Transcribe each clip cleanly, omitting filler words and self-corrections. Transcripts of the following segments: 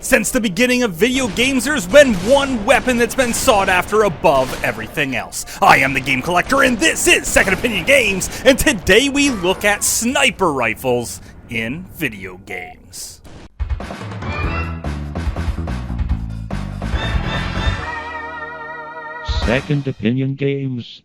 Since the beginning of video games, there's been one weapon that's been sought after above everything else. I am the Game Collector, and this is Second Opinion Games, and today we look at sniper rifles in video games. Second Opinion Games.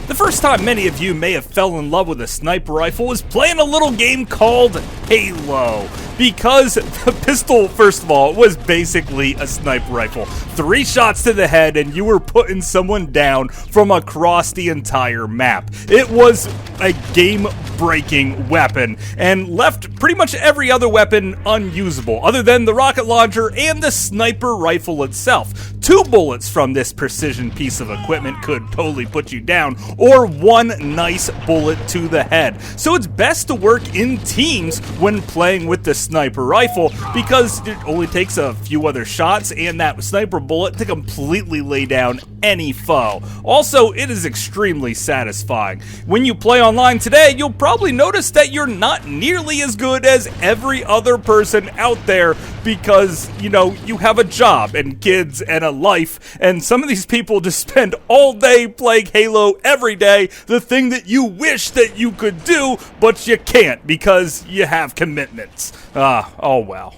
The first time many of you may have fell in love with a sniper rifle was playing a little game called Halo. Because the pistol, first of all, was basically a sniper rifle. 3 shots to the head and you were putting someone down from across the entire map. It was a game-breaking weapon and left pretty much every other weapon unusable, other than the rocket launcher and the sniper rifle itself. 2 bullets from this precision piece of equipment could totally put you down, or 1 nice bullet to the head. So it's best to work in teams when playing with the sniper rifle, because it only takes a few other shots and that sniper bullet to completely lay down any foe. Also, it is extremely satisfying. When you play online today, you'll probably notice that you're not nearly as good as every other person out there because, you know, you have a job and kids and a life, and some of these people just spend all day playing Halo every day, the thing that you wish that you could do, but you can't because you have commitments. Oh well.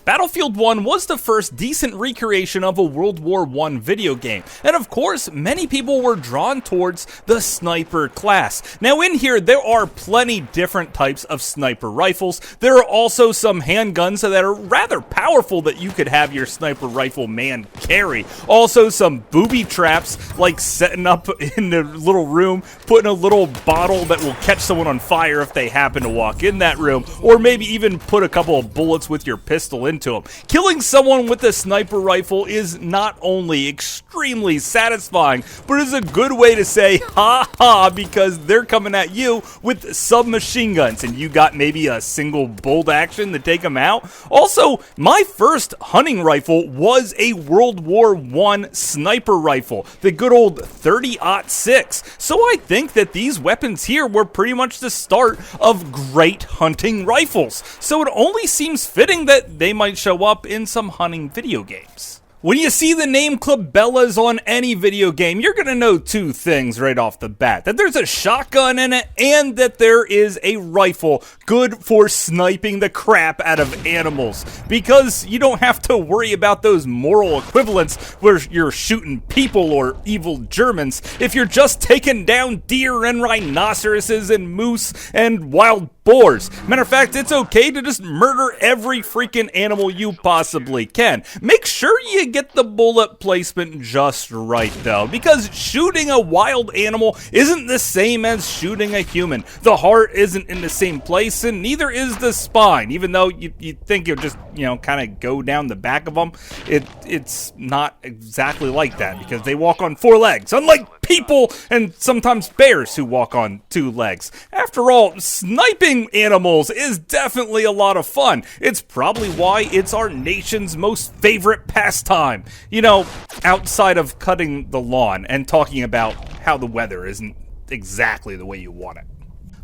Battlefield 1 was the first decent recreation of a World War I video game, and of course, many people were drawn towards the sniper class. Now in here, there are plenty different types of sniper rifles. There are also some handguns that are rather powerful that you could have your sniper rifle man carry. Also some booby traps, like setting up in the little room, putting a little bottle that will catch someone on fire if they happen to walk in that room, or maybe even put a couple of bullets with your pistol into them. Killing someone with a sniper rifle is not only extremely satisfying, but is a good way to say ha ha, because they're coming at you with submachine guns and you got maybe a single bolt action to take them out. Also, my first hunting rifle was a World War I sniper rifle, the good old 30-06. So I think that these weapons here were pretty much the start of great hunting rifles. So it only seems fitting that they might show up in some hunting video games. When you see the name Cabela's on any video game, you're going to know 2 things right off the bat. That there's a shotgun in it, and that there is a rifle good for sniping the crap out of animals. Because you don't have to worry about those moral equivalents where you're shooting people or evil Germans if you're just taking down deer and rhinoceroses and moose and wild boars. Matter of fact, it's okay to just murder every freaking animal you possibly can. Make sure you get the bullet placement just right though, because shooting a wild animal isn't the same as shooting a human. The heart isn't in the same place, and neither is the spine. Even though you think you'll just, you know, kind of go down the back of them, it's not exactly like that, because they walk on 4 legs, unlike people and sometimes bears who walk on 2 legs. After all, sniping animals is definitely a lot of fun. It's probably why it's our nation's most favorite pastime. You know, outside of cutting the lawn and talking about how the weather isn't exactly the way you want it.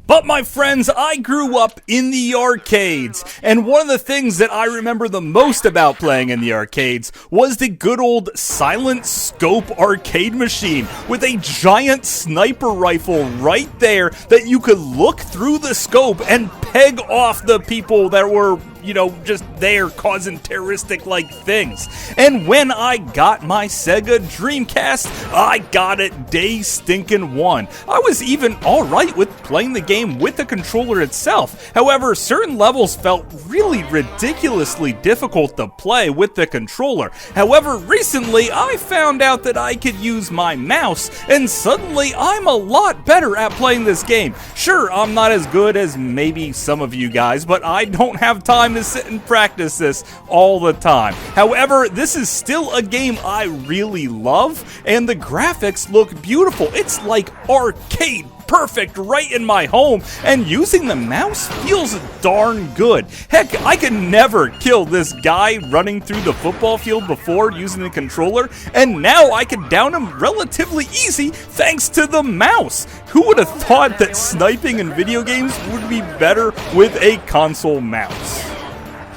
But my friends, I grew up in the arcades, and one of the things that I remember the most about playing in the arcades was the good old Silent Scope arcade machine with a giant sniper rifle right there that you could look through the scope and peg off the people that were, you know, just there causing terroristic-like things. And when I got my Sega Dreamcast, I got it day stinking one. I was even alright with playing the game with the controller itself. However, certain levels felt really ridiculously difficult to play with the controller. However, recently I found out that I could use my mouse, and suddenly I'm a lot better at playing this game. Sure, I'm not as good as maybe some of you guys, but I don't have time to sit and practice this all the time. However, this is still a game I really love, and the graphics look beautiful. It's like arcade perfect right in my home, and using the mouse feels darn good. Heck, I could never kill this guy running through the football field before using the controller, and now I can down him relatively easy thanks to the mouse. Who would have thought that sniping in video games would be better with a console mouse?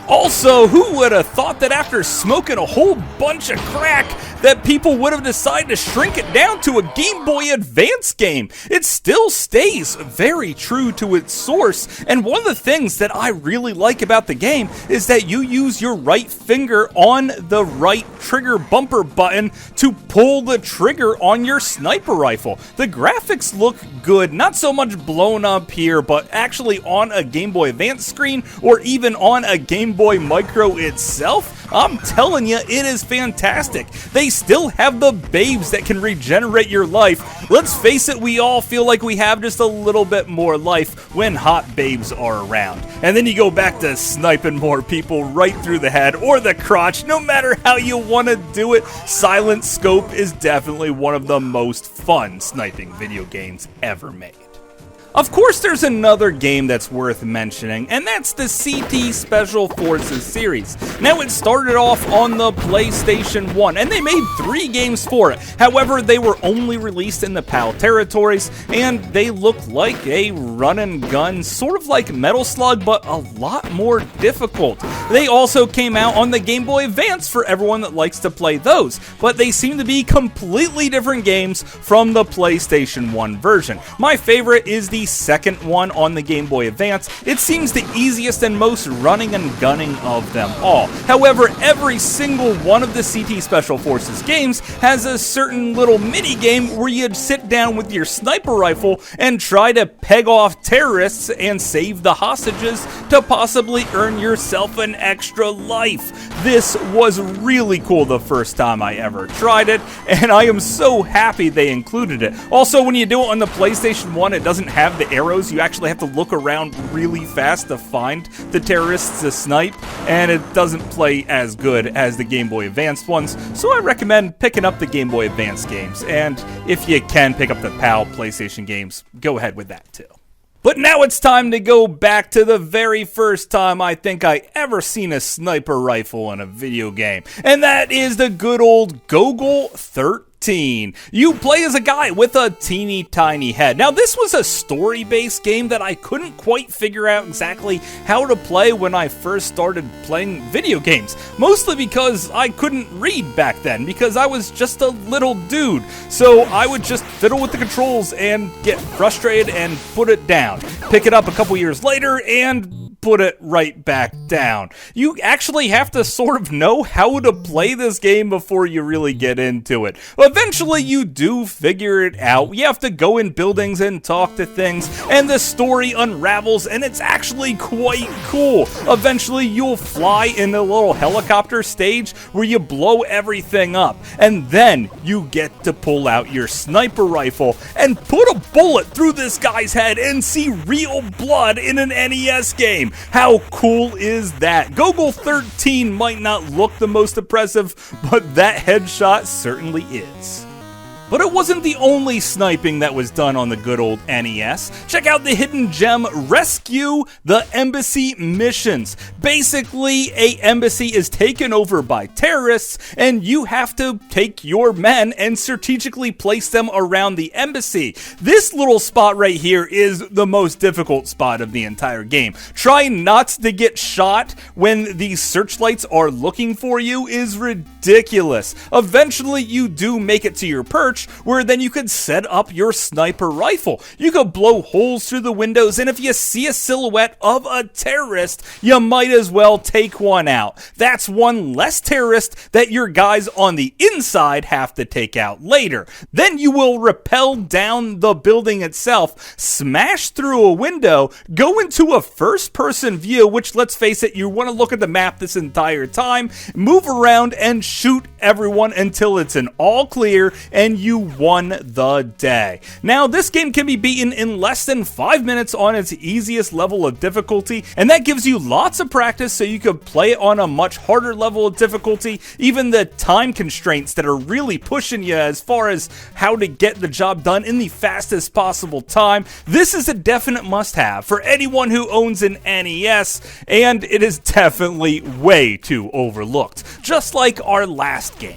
Also, who would have thought that after smoking a whole bunch of crack that people would have decided to shrink it down to a Game Boy Advance game? It still stays very true to its source, and one of the things that I really like about the game is that you use your right finger on the right trigger bumper button to pull the trigger on your sniper rifle. The graphics look good, not so much blown up here, but actually on a Game Boy Advance screen or even on a Game Boy Micro itself, I'm telling you, it is fantastic. They still have the babes that can regenerate your life. Let's face it, we all feel like we have just a little bit more life when hot babes are around. And then you go back to sniping more people right through the head or the crotch. No matter how you want to do it, Silent Scope is definitely one of the most fun sniping video games ever made. Of course, there's another game that's worth mentioning, and that's the CT Special Forces series. Now, it started off on the PlayStation 1, and they made 3 games for it. However, they were only released in the PAL territories, and they look like a run-and-gun, sort of like Metal Slug, but a lot more difficult. They also came out on the Game Boy Advance for everyone that likes to play those, but they seem to be completely different games from the PlayStation 1 version. My favorite is the second one on the Game Boy Advance. It seems the easiest and most running and gunning of them all. However, every single one of the CT Special Forces games has a certain little mini game where you sit down with your sniper rifle and try to peg off terrorists and save the hostages to possibly earn yourself an extra life. This was really cool the first time I ever tried it, and I am so happy they included it. Also, when you do it on the PlayStation 1, it doesn't have the arrows. You actually have to look around really fast to find the terrorists to snipe, and it doesn't play as good as the Game Boy Advance ones, so I recommend picking up the Game Boy Advance games, and if you can pick up the PAL PlayStation games, go ahead with that too. But now it's time to go back to the very first time I think I ever seen a sniper rifle in a video game, and that is the good old Gogol 13. You play as a guy with a teeny tiny head. Now, this was a story-based game that I couldn't quite figure out exactly how to play when I first started playing video games, mostly because I couldn't read back then, because I was just a little dude. So I would just fiddle with the controls and get frustrated and put it down. Pick it up a couple years later and put it right back down. You actually have to sort of know how to play this game before you really get into it. Eventually, you do figure it out. You have to go in buildings and talk to things, and the story unravels, and it's actually quite cool. Eventually, you'll fly in a little helicopter stage where you blow everything up, and then you get to pull out your sniper rifle and put a bullet through this guy's head and see real blood in an NES game. How cool is that? Gogol 13 might not look the most impressive, but that headshot certainly is. But it wasn't the only sniping that was done on the good old NES. Check out the hidden gem, Rescue the Embassy Missions. Basically, a embassy is taken over by terrorists, and you have to take your men and strategically place them around the embassy. This little spot right here is the most difficult spot of the entire game. Trying not to get shot when these searchlights are looking for you is ridiculous. Eventually, you do make it to your perch, where then you could set up your sniper rifle. You could blow holes through the windows, and if you see a silhouette of a terrorist, you might as well take one out. That's one less terrorist that your guys on the inside have to take out later. Then you will rappel down the building itself, smash through a window, go into a first-person view, which, let's face it, you want to look at the map this entire time, move around and shoot everyone until it's an all clear and you won the day. Now, this game can be beaten in less than 5 minutes on its easiest level of difficulty, and that gives you lots of practice so you could play it on a much harder level of difficulty. Even the time constraints that are really pushing you as far as how to get the job done in the fastest possible time. This is a definite must-have for anyone who owns an NES, and it is definitely way too overlooked, just like our last game.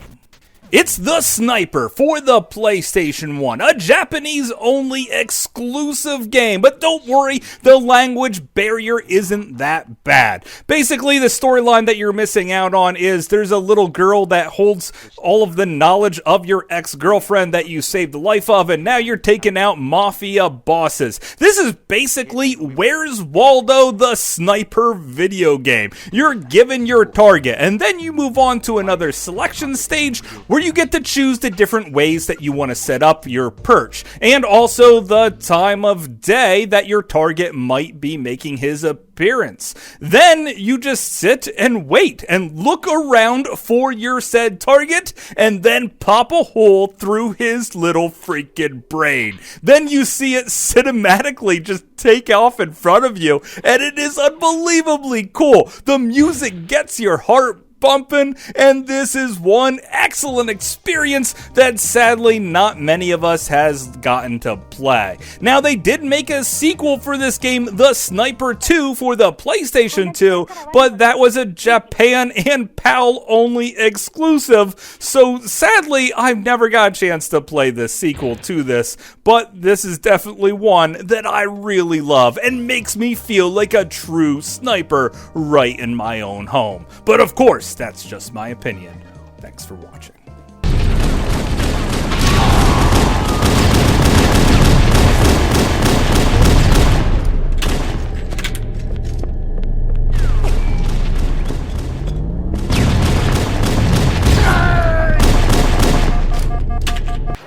It's The Sniper for the PlayStation 1, a Japanese-only exclusive game, but don't worry, the language barrier isn't that bad. Basically, the storyline that you're missing out on is there's a little girl that holds all of the knowledge of your ex-girlfriend that you saved the life of, and now you're taking out mafia bosses. This is basically Where's Waldo the Sniper video game. You're given your target, and then you move on to another selection stage where you get to choose the different ways that you want to set up your perch, and also the time of day that your target might be making his appearance. Then you just sit and wait and look around for your said target, and then pop a hole through his little freaking brain. Then you see it cinematically just take off in front of you, and it is unbelievably cool. The music gets your heart bumping, and this is one excellent experience that sadly not many of us has gotten to play. Now, they did make a sequel for this game, The Sniper 2, for the PlayStation 2, but that was a Japan and PAL only exclusive, so sadly I've never got a chance to play the sequel to this, but this is definitely one that I really love and makes me feel like a true sniper right in my own home. But of course, that's just my opinion. Thanks for watching.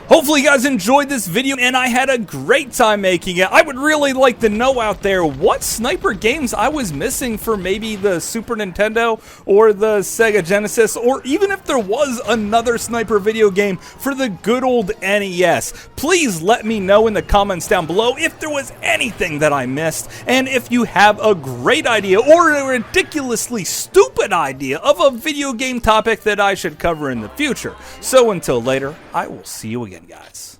Hopefully you guys enjoyed this video, and I had a great time making it. I would really like to know out there what sniper games I was missing for maybe the Super Nintendo or the Sega Genesis, or even if there was another sniper video game for the good old NES. Please let me know in the comments down below if there was anything that I missed, and if you have a great idea or a ridiculously stupid idea of a video game topic that I should cover in the future. So until later, I will see you again, guys.